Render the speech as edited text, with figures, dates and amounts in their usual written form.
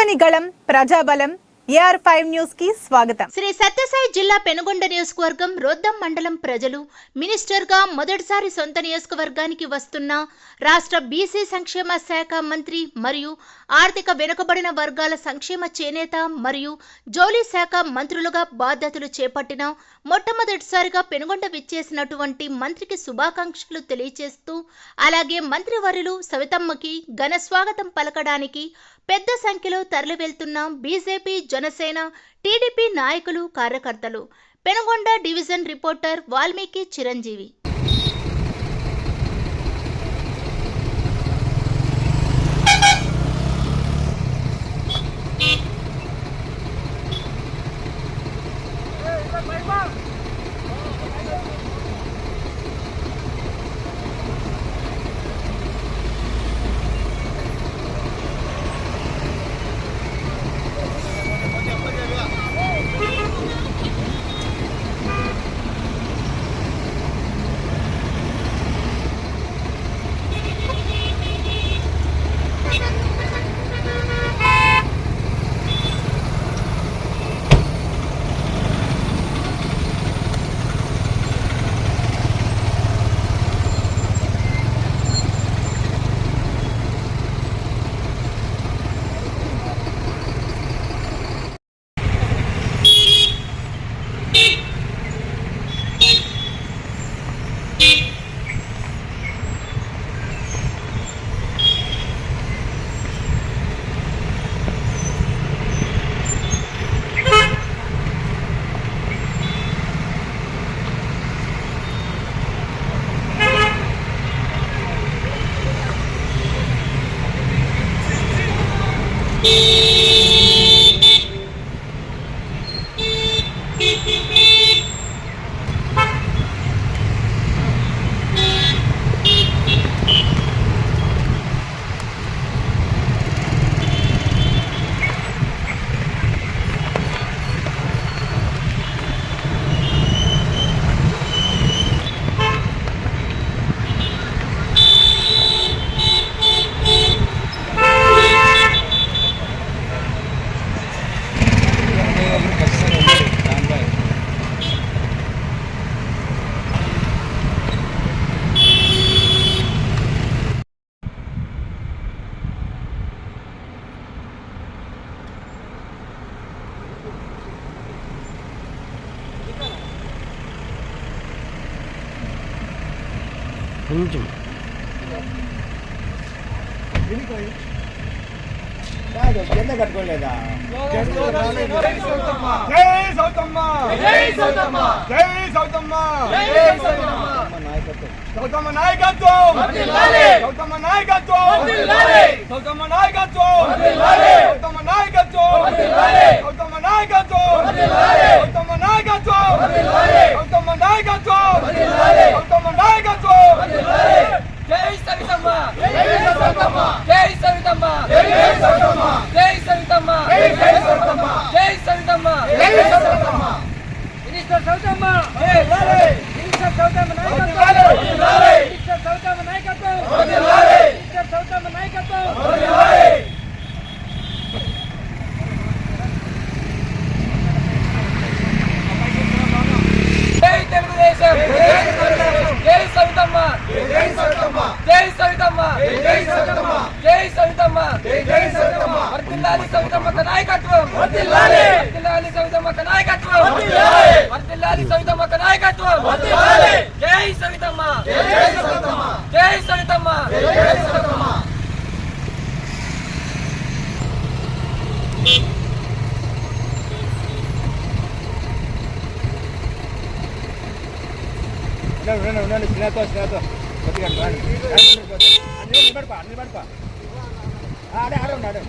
ప్రజని గళం ప్రజాబలం AR5 news కి స్వాగతం. శ్రీ సత్యసాయి జిల్లా పెనుగొండ నియోజకవర్గం రొద్దం మండలం ప్రజలు మినిస్టర్ గా మొదటిసారి సొంత నియోజకవర్గానికి వస్తున్న రాష్ట్ర బీసీ సంక్షేమ శాఖ మంత్రి మరియు ఆర్థిక వెనుకబడిన వర్గాల సంక్షేమ చేనేత మరియు జౌళి శాఖ మంత్రులుగా బాధ్యతలు చేపట్టిన మొట్టమొదటిసారిగా పెనుగొండ విచ్చేసినటువంటి మంత్రికి శుభాకాంక్షలు తెలియజేస్తూ అలాగే మంత్రివర్యులు సవితమ్మకి ఘన స్వాగతం పలకడానికి పెద్ద సంఖ్యలో తరలి వెళ్తున్న బీజేపీ జనసేన టీడీపీ నాయకులు కార్యకర్తలు. Penugonda division reporter Valmiki Chiranjeevi. కొంచెం జెండా కట్టుకోలేదా? జై సౌతమ్మ, జై సౌతమ్మ, జై సౌతమ్మ, జై సౌతమ్మ, జై సౌతమ్మ. సౌతమ్మ నాయకత్వం వర్ధిల్లాలి, సౌతమ్మ నాయకత్వం వర్ధిల్లాలి, సౌతమ్మ నాయకత్వం వర్ధిల్లాలి, సౌతమ్మ నాయకత్వం వర్ధిల్లాలి, సౌతమ్మ నాయకత్వం వర్ధిల్లాలి, సౌతమ్మ నాయకత్వం వర్ధిల్లాలి, సౌతమ్మ నాయకత్వం వర్ధిల్లాలి, సౌతమ్మ నాయకత్వం వర్ధిల్లాలి. జై సవితమ్మ, జై సవితమ్మ, జై సవితమ్మ, జై సవితమ్మ, జై సవితమ్మ, జై సవితమ్మ, జై సవితమ్మ, జై సవితమ్మ. మినిస్టర్ సవితమ్మ వర్ధిల్లాలి, మినిస్టర్ సవితమ్మ నాయకత్వం వర్ధిల్లాలి, మినిస్టర్ సవితమ్మ నాయకత్వం వర్ధిల్లాలి, మినిస్టర్ సవితమ్మ నాయకత్వం వర్ధిల్లాలి. జై తెలుగుదేశం, జై సవితమ్మ, జై సవితమ్మ, జై సవితమ్మ, జై సవితమ్మ, జై సవితమ్మ, జై సవితమ్మ. వర్ధిల్లాలి సవితమ్మక నాయకత్వం వర్ధిల్లాలి, వర్ధిల్లాలి సవితమ్మక నాయకత్వం వర్ధిల్లాలి, వర్ధిల్లాలి సవితమ్మక నాయకత్వం వర్ధిల్లాలి. జై సవితమ్మ, జై సవితమ్మ, జై సవితమ్మ, జై సవితమ్మ. ఉండండి స్నేహతో కొద్దిగా అన్ని పడిపా ఆడే ఆడ ఉండాడు.